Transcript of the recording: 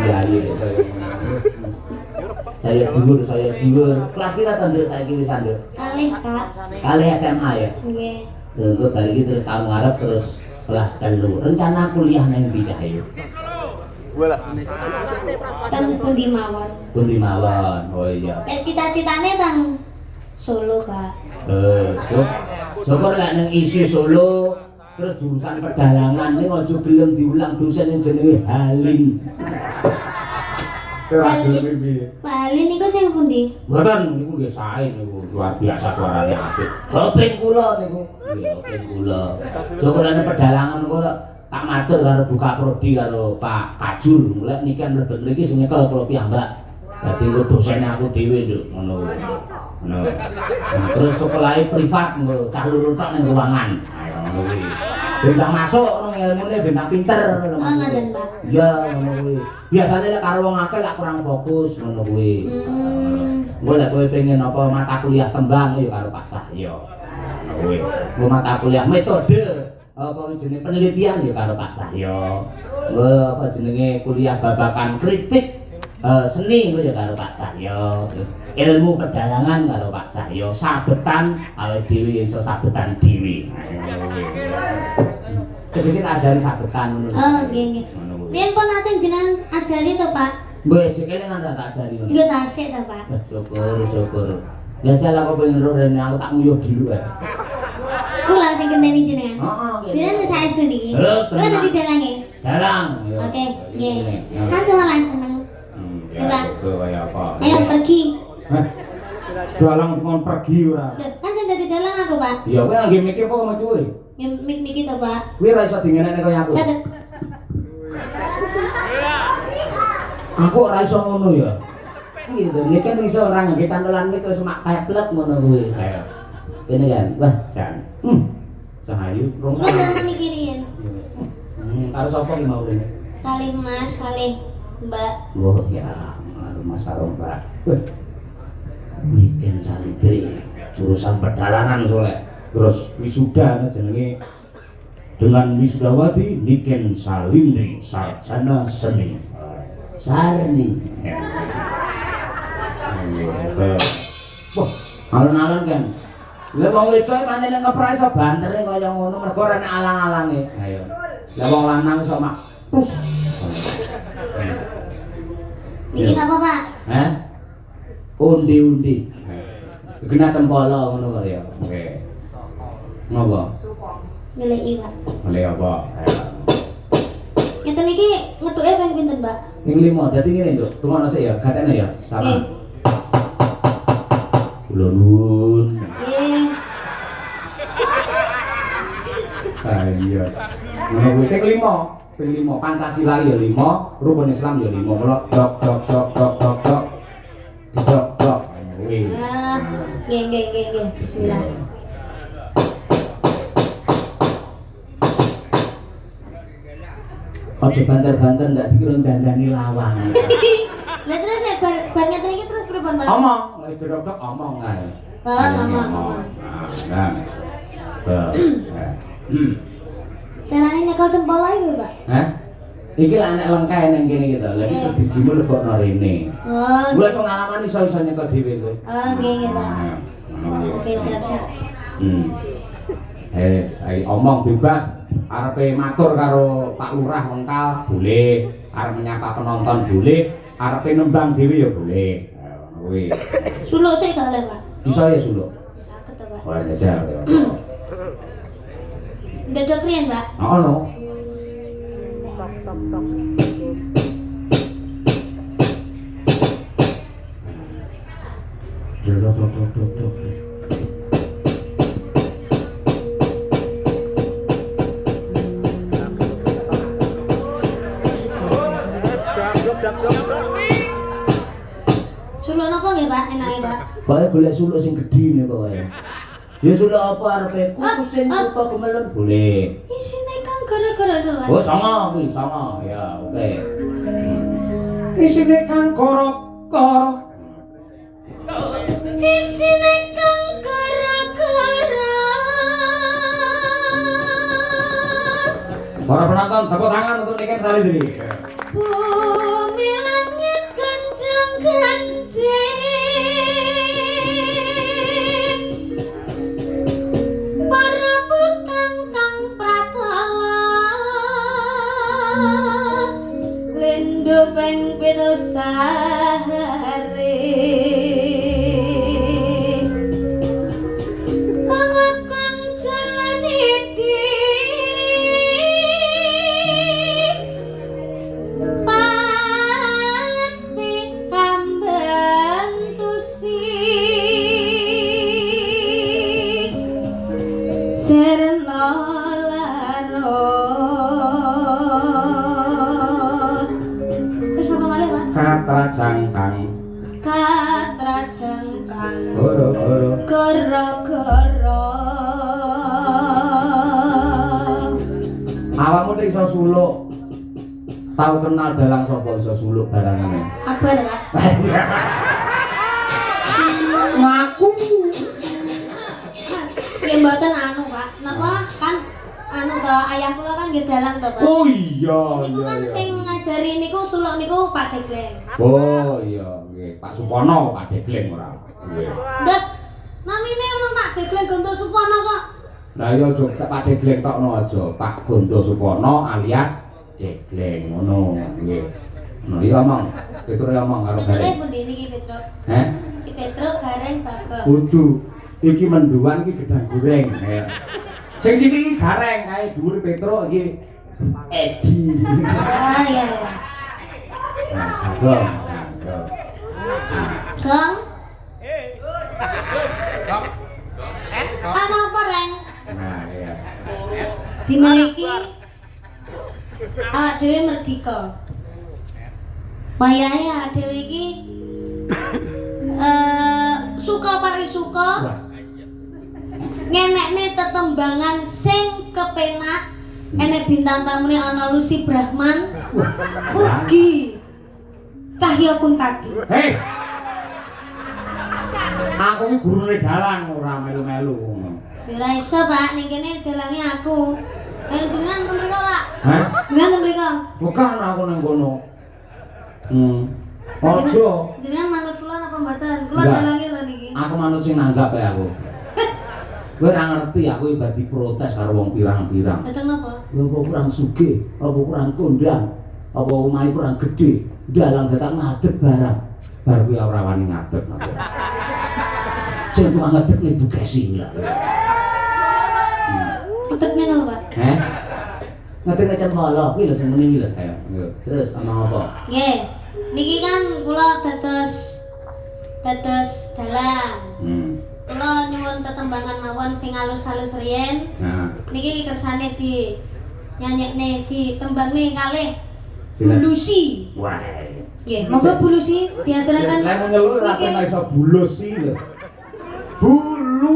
Ya iya. Saya dhuwur. Kelas pira to Nduk saiki wis Nduk? Kalih, Pak. Kalih SMA ya. Nggih. Engko bari iki terus tahun ngarep terus kelas 3. Rencana kuliah nang ndi cah yo? Teng pundi mawon? Pundi mawon. Oh iya. Cita-citane teng Solo, Pak. Syukur lek nang isi Solo terus jurusan pedalangan ning aja gelem diulang dosen yang jenenge Halim. Pak Halim niku sing pundi? Mboten niku nggih sae niku luar biasa suaranya apik. Hoping kula niku. Nggih hoping kula. Syukur lek pedalangan kok tak matur karo buka prodi karo Pak Kajur. Lek niki mlebet mriki sing nyekel kula piyambak. Dadi engko dosen aku dhewe Nduk ngono. Ngono. Terus sekolahe privat engko cah loro tok ning ruangan. Ngono kuwi. Bintang masuk nang ilmune bintang pinter ngono. Oh, ngoten, Pak. Iya, ngono kuwi. Biasane lek karo wong akeh lek kurang fokus ngono kuwi. Engko lek kowe pengen apa mata kuliah tembang ya karo Pak Cahyo. Ngono kuwi. Engko mata kuliah metode apa jenenge penelitian ya karo Pak Cahyo. Engko apa jenenge kuliah babakan kritik seni ya karo Pak Cahyo. Terus ilmu pedalangan karo Pak Cahyo. Sabetan awake dhewe iso sabetan dhewe. Jadi ajari sabetan ngono. Oh, nggih nggih. Riyen pun ate jenengan ajari to, Pak? Wis sekene nang tak ajari ngono. Nggih tasik to, Pak. Syukur. Ya jala kok pengen ro rene aku tak nguyuh dulu ae. Kula sing ngenteni jenengan. Heeh. Jenengan saestu niki. Terus, Kula dadi dalange. Dalang. Oke, nggih. Aku malah seneng. Ya, kaya apa? Ayo pergi. Hah? Dalang mon pergi ora. Kan sing dadi dalang aku, Pak. Ya kowe lagi mikir apa sama kowe? Mik-miki to, Pak. Kowe ora iso dingenekne kaya aku. Saged. Aku ora iso ngono ya. Gitu, ini kan iso orang ngangge cantelan iki terus mak tablet ngono kuwi. Ayo. Kene kan. Wah, jan. Sahayu rong Kula nang niki riyen. Karo sapa ki mau rene? Kalih Mas, kalih Mbak. Oh ya, karo Mas karo Mbak. Bikin santri jurusan pedalangan soleh. Terus wisuda jenenge dengan wisudawati Niken Salindri sarjana seni. Sarni. Wah, alon-alon kan. Lah wong wedok pancen nek ngeprak iso bantere kaya ngono mergo ora nek alang-alange. Ayo. Lah wong lanang iso mak plus. Niki apa, Pak? Hah? Undi-undi. Kena cempala ngono kok ya. Oke. Ngopo? Milih Pak. Milih apa? Ngeten iki ngethuke ping pinten, Mbak? Ping 5. Dadi ngene, Nduk. Tunggu sik ya, gatene ya. Sama. Kula nuwun. Nggih. Ah iya. Ngono kuwi ping 5. Ping 5 Pancasila ya 5, rukun Islam ya 5. Mula dok. Dok. Kuwi. Nggih. Bismillah. Ojo banter-banter ndak dikira dandani lawang. Lah terus nek bar ngeten iki terus pripun, Mbak? Omong, wis dok omong kae. Ngomong. Nah. Carane nyekel jempol ae, Mbak. Hah? Iki lah nek lengkae ning kene iki to. Lah iki terus dijimul lebokno rene. Oh. Mulai pengalaman iso nyekel dhewe kowe. Oh, nggih, Pak. Oke, siap. Ayo omong bebas. Arepe matur karo Pak Lurah Wengkal boleh, arep menyapa penonton boleh, arepe nembang dhewe ya boleh. Ngono kuwi. Suluk sik gak oleh, Pak. Iso ya suluk. Saged to, Pak. Ora jajal ya. Ndedok riyen, Pak. Ono. Dok. Suluk napa nggih, Pak? Enake, Pak. Pokoke golek suluk sing gedhi nih pokoke. Ya suluk apa arepe kukusin apa gemelon boleh. Isine kang gara-gara to, Pak. Oh, sama kuwi, sama. Ya, oke. Isine kang korok-korok. Isine kang gara-gara. Para penonton tepuk tangan untuk Niken Salindri. Bumi ping pitu sahare ngakang jalan iki pati ambang tusi serna larut terus apa malih Pak? Katrajangkang Katrajangkang goro-goro gara-gara awakmu nek iso suluk tau kenal dalang sapa iso suluk barangane Akbar Pak ngaku ya mboten anu Pak napa kan anu to ayah kula kan nggih dalang to Pak oh iya niku kan iya sing ngajari niku suluk niku Pak Degleng oh iya nggih Pak Supono Pak Degleng ora nggih Ndet namine emang Pak Degleng Gonto Supono kok lah iya aja Pak Degleng tokno aja Pak Gondo Supono alias Degleng ngono nggih no iya omong Petruk ya omong karo Petruk Gareng pundi niki Petruk heh iki Petruk Gareng Bagong kudu iki menduan iki gedang goreng ya. Sing sini iki gareng kae dhuwur Petruk iki Edi. ah iya Gong. Gong Ana apa Reng Nah, iya. dina iki awak dhewe merdika wayahe awak dhewe iki suka parisuka ngenekne tetembangan sing kepenak enek bintang tamune ana Lucy Brahman ugi Cahya Kuntadi Hei. Aku iki gurune dalang ora melu-melu. ora iso Pak ning kene dalange aku dengan mriko Pak Hah? dengan mriko Bukan aku nang kono. Ojo. dengan manut kula napa mboten kula Enggak. dalange lho niki Aku manut sing nanggap ya aku. Kowe ora ngerti aku ibarat protes karo wong pirang-pirang. dateng napa Lho kok kurang sugih, apa kurang kondang, apa omahe kurang gede, dalang datang ngadeg barang. Bar kuwi ora wani ngadeg napa. Sing tukang ngadeg ning Bugesi lho. Utek meno Pak Heh. Ngadeg nek cempala kuwi lho sing muni lho kaya. Terus ana apa? nggih niki kan kula dados dalang kula nyuwun tetembangan mawon sing halus-halus riyen Nah, niki kersane di nyanyekne di tembangne kalih Silat. Bulusi wah. nggih monggo Bulusi diaturaken Lek nyeluk ora kena iso bulus iki lho. Bulu